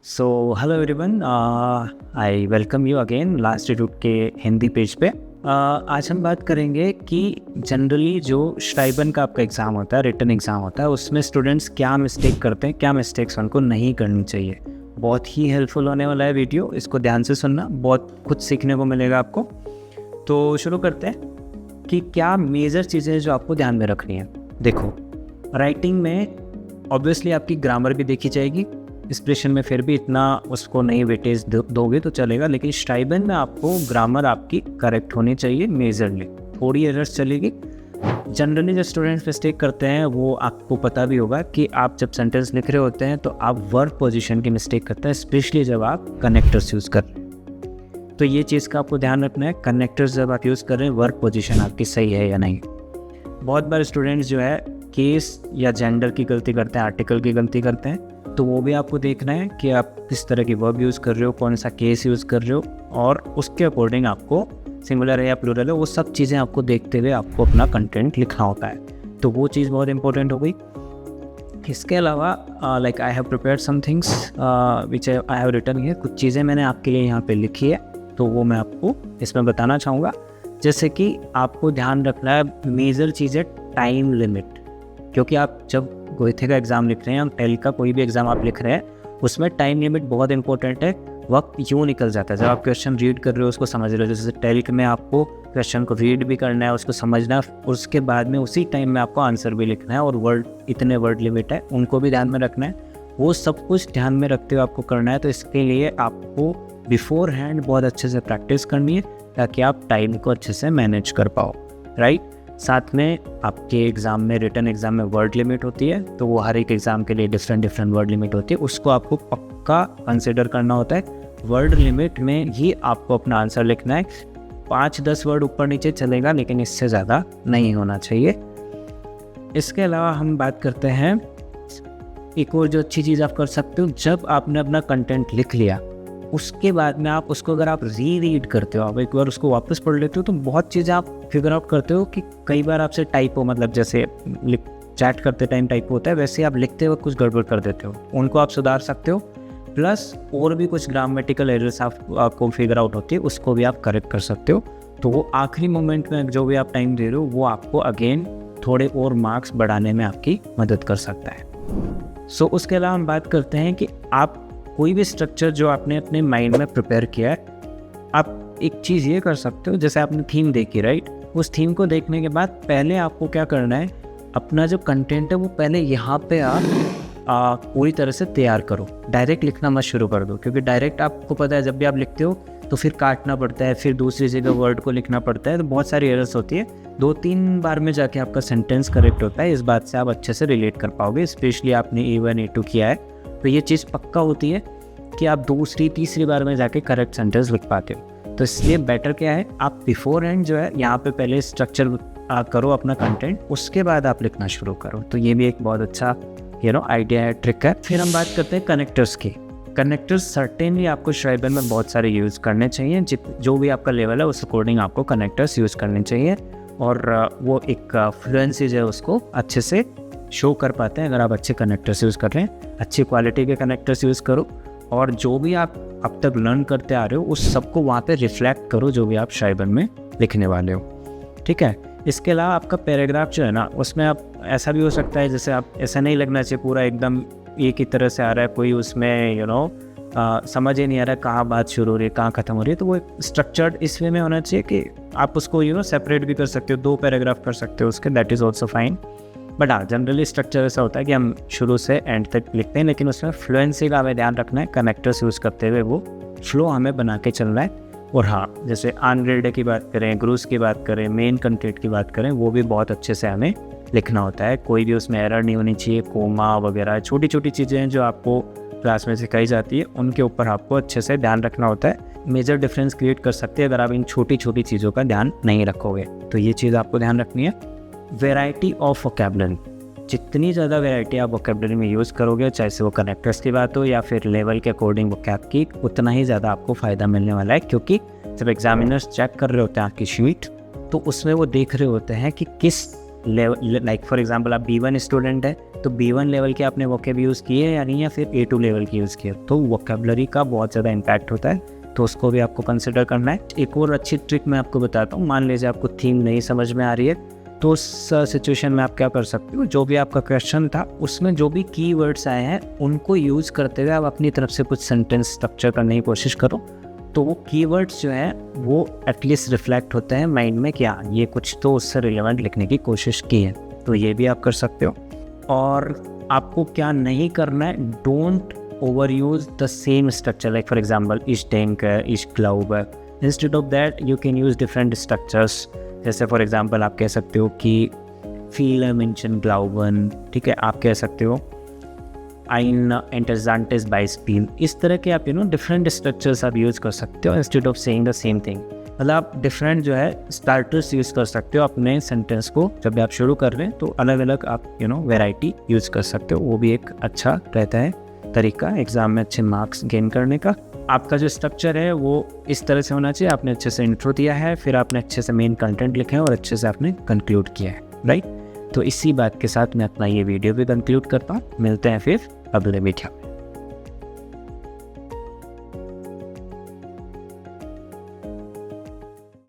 So hello everyone, I welcome you again last route के Hindi page पे। आज हम बात करेंगे कि जनरली जो श्राइबन का आपका एग्ज़ाम होता है, रिटन एग्ज़ाम होता है, उसमें स्टूडेंट्स क्या मिस्टेक करते हैं, क्या मिस्टेक्स उनको नहीं करनी चाहिए। बहुत ही हेल्पफुल होने वाला है वीडियो, इसको ध्यान से सुनना, बहुत कुछ सीखने को मिलेगा आपको। तो शुरू करते हैं कि क्या मेजर चीज़ें जो आपको ध्यान में रखनी है। देखो, राइटिंग में ऑब्वियसली आपकी ग्रामर भी देखी जाएगी, एक्सप्रेशन में फिर भी इतना उसको नहीं वेटेज दोगे तो चलेगा, लेकिन श्राइबन में आपको ग्रामर आपकी करेक्ट होनी चाहिए मेजरली। थोड़ी एरर्स चलेगी। जनरली जो स्टूडेंट्स मिस्टेक करते हैं वो आपको पता भी होगा कि आप जब सेंटेंस लिख रहे होते हैं तो आप वर्ब पोजीशन की मिस्टेक करते हैं, स्पेशली जब आप कनेक्टर्स यूज़ कर रहे हैं। तो ये चीज़ का आपको ध्यान रखना है, कनेक्टर्स जब आप यूज़ कर रहे हैं वर्ब पोजीशन आपकी सही है या नहीं। बहुत बार स्टूडेंट्स जो है केस या जेंडर की गलती करते हैं, आर्टिकल की गलती करते हैं, तो वो भी आपको देखना है कि आप किस तरह की वर्ब यूज़ कर रहे हो, कौन सा केस यूज़ कर रहे हो, और उसके अकॉर्डिंग आपको सिंगुलर है या प्लूरल है वो सब चीज़ें आपको देखते हुए आपको अपना कंटेंट लिखना होता है। तो वो चीज़ बहुत इंपॉर्टेंट हो गई। इसके अलावा like I have prepared some things which I have written here. कुछ चीज़ें मैंने आपके लिए यहाँ पे लिखी है, तो वो मैं आपको इसमें बताना चाहूँगा। जैसे कि आपको ध्यान रखना है मेजर चीज़ है टाइम लिमिट, क्योंकि आप जब गोइथे का एग्ज़ाम लिख रहे हैं, हम टेल का कोई भी एग्ज़ाम आप लिख रहे हैं, उसमें टाइम लिमिट बहुत इंपॉर्टेंट है। वक्त यूँ निकल जाता है जब आप क्वेश्चन रीड कर रहे हो, उसको समझ रहे हो। जैसे टेल्क में आपको क्वेश्चन को रीड भी करना है, उसको समझना है, और उसके बाद में उसी टाइम में आपको आंसर भी लिखना है, और वर्ड इतने वर्ड लिमिट है उनको भी ध्यान में रखना है। वो सब कुछ ध्यान में रखते हुए आपको करना है। तो इसके लिए आपको बिफोर हैंड बहुत अच्छे से प्रैक्टिस करनी है ताकि आप टाइम को अच्छे से मैनेज कर पाओ, राइट। साथ में आपके एग्ज़ाम में, रिटन एग्ज़ाम में वर्ड लिमिट होती है, तो वो हर एक एग्ज़ाम के लिए डिफरेंट वर्ड लिमिट होती है, उसको आपको पक्का कंसिडर करना होता है। वर्ड लिमिट में ही आपको अपना आंसर लिखना है। 5-10 वर्ड ऊपर नीचे चलेगा, लेकिन इससे ज़्यादा नहीं होना चाहिए। इसके अलावा हम बात करते हैं एक और जो अच्छी चीज़ आप कर सकते हो, जब आपने अपना कंटेंट लिख लिया उसके बाद में आप उसको अगर आप रीड करते हो, आप एक बार उसको वापस पढ़ लेते हो, तो बहुत चीज़ें आप फिगर आउट करते हो कि कई बार आपसे टाइपो, मतलब जैसे चैट करते टाइम टाइपो होता है, वैसे आप लिखते वक्त कुछ गड़बड़ कर देते हो, उनको आप सुधार सकते हो। प्लस और भी कुछ ग्रामेटिकल एरर्स आपको फिगर आउट होती है, उसको भी आप करेक्ट कर सकते हो। तो वो आखिरी मोमेंट में जो भी आप टाइम दे रहे हो वो आपको अगेन थोड़े और मार्क्स बढ़ाने में आपकी मदद कर सकता है। सो उसके अलावा हम बात करते हैं कि आप कोई भी स्ट्रक्चर जो आपने अपने माइंड में प्रिपेयर किया है, आप एक चीज़ ये कर सकते हो, जैसे आपने थीम देखी, राइट, उस थीम को देखने के बाद पहले आपको क्या करना है, अपना जो कंटेंट है वो पहले यहाँ पे आप पूरी तरह से तैयार करो। डायरेक्ट लिखना मत शुरू कर दो, क्योंकि डायरेक्ट आपको पता है जब भी आप लिखते हो तो फिर काटना पड़ता है, फिर दूसरी जगह वर्ड को लिखना पड़ता है, तो बहुत सारी एरर्स होती है। 2-3 बार में जाके आपका सेंटेंस करेक्ट होता है। इस बात से आप अच्छे से रिलेट कर पाओगे, स्पेशली आपने A1 A2 किया है तो ये चीज़ पक्का होती है कि आप दूसरी-तीसरी बार में जाके करेक्ट सेंटेंस लिख पाते हो। तो इसलिए बेटर क्या है, आप बिफोर हैंड जो है यहाँ पे पहले स्ट्रक्चर करो अपना कंटेंट, उसके बाद आप लिखना शुरू करो। तो ये भी एक बहुत अच्छा आइडिया है, ट्रिक है। फिर हम बात करते हैं कनेक्टर्स की। कनेक्टर्स सर्टेनली आपको श्राइबन में बहुत सारे यूज़ करने चाहिए। जो भी आपका लेवल है उस अकॉर्डिंग आपको कनेक्टर्स यूज़ करने चाहिए, और वो एक फ्लुएंसी जो है उसको अच्छे से शो कर पाते हैं अगर आप अच्छे कनेक्टर्स यूज़ कर रहे हैं। अच्छी क्वालिटी के कनेक्टर्स यूज़ करो, और जो भी आप अब तक लर्न करते आ रहे हो उस सबको वहाँ पे रिफ्लेक्ट करो जो भी आप श्राइबन में लिखने वाले हो, ठीक है। इसके अलावा आपका पैराग्राफ जो है ना, उसमें आप ऐसा भी हो सकता है, जैसे आप ऐसा नहीं लगना चाहिए पूरा एकदम एक ही तरह से आ रहा है, कोई उसमें समझ ही नहीं आ रहा है कहाँ बात शुरू हो रही है कहाँ ख़त्म हो रही है। तो वो स्ट्रक्चर्ड इस वे में होना चाहिए कि आप उसको सेपरेट भी कर सकते हो, 2 पैराग्राफ कर सकते हो उसके, that is also fine. But हाँ, जनरली स्ट्रक्चर ऐसा होता है कि हम शुरू से एंड तक लिखते हैं, लेकिन उसमें फ्लुएंसी का हमें ध्यान रखना है। कनेक्टर्स यूज़ करते हुए वो फ्लो हमें बना के चलना है। और हाँ, जैसे अनग्रेड की बात करें, ग्रूस की बात करें, मेन कंटेंट की बात करें, वो भी बहुत अच्छे से हमें लिखना होता है। कोई भी उसमें एरर नहीं होनी चाहिए। कोमा वगैरह छोटी छोटी चीज़ें हैं जो आपको क्लास में सिखाई जाती है, उनके ऊपर आपको अच्छे से ध्यान रखना होता है। मेजर डिफरेंस क्रिएट कर सकते हैं अगर आप इन छोटी छोटी चीज़ों का ध्यान नहीं रखोगे। तो ये चीज़ आपको ध्यान रखनी है। वेराइटी ऑफ वोकैबुलरी, जितनी ज़्यादा वैरायटी आप वोकैबुलरी में यूज़ करोगे, चाहे से वो कनेक्टर्स की बात हो या फिर लेवल के अकॉर्डिंग वोकैब की, उतना ही ज़्यादा आपको फ़ायदा मिलने वाला है। क्योंकि जब एग्जामिनर्स चेक कर रहे होते हैं आपकी शीट, तो उसमें वो देख रहे होते हैं कि किस लेवल, लाइक फॉर एग्जांपल आप B1 स्टूडेंट है तो B1 लेवल के आपने वोकेब यूज़ किए या नहीं, या फिर A2 लेवल की यूज़ किए, तो वोकेबलरी का बहुत ज़्यादा इम्पैक्ट होता है, तो उसको भी आपको कंसिडर करना है। एक और अच्छी ट्रिक मैं आपको बताता हूँ। मान लीजिए आपको थीम नहीं समझ में आ रही है, तो उस सिचुएशन में आप क्या कर सकते हो, जो भी आपका क्वेश्चन था उसमें जो भी कीवर्ड्स आए हैं उनको यूज़ करते हुए आप अपनी तरफ से कुछ सेंटेंस स्ट्रक्चर करने की कोशिश करो, तो वो कीवर्ड्स जो हैं वो एटलीस्ट रिफ्लेक्ट होते हैं माइंड में कि हाँ ये कुछ तो उससे रिलेवेंट लिखने की कोशिश की है, तो ये भी आप कर सकते हो। और आपको क्या नहीं करना है, don't over use the same structure, like for example इश denke, इश glaube, instead of that you can use different structures. जैसे फॉर एग्जांपल आप कह सकते हो कि viele Menschen glauben, ठीक है, आप कह सकते हो ein interessantes Beispiel। इस तरह के आप डिफरेंट स्ट्रक्चर्स आप यूज़ कर सकते हो instead of saying the same thing. मतलब आप डिफरेंट जो है स्टार्टर्स यूज़ कर सकते हो अपने सेंटेंस को, जब भी आप शुरू कर रहे हैं तो अलग अलग आप वैरायटी यूज़ कर सकते हो, वो भी एक अच्छा रहता है तरीका एग्ज़ाम में अच्छे मार्क्स गेन करने का। आपका जो स्ट्रक्चर है वो इस तरह से होना चाहिए, आपने अच्छे से इंट्रो दिया है, फिर आपने अच्छे से मेन कंटेंट लिखे हैं और अच्छे से आपने कंक्लूड किया है, राइट। तो इसी बात के साथ मैं अपना ये वीडियो भी कंक्लूड करता हूँ। मिलते हैं फिर अगले वीडियो में।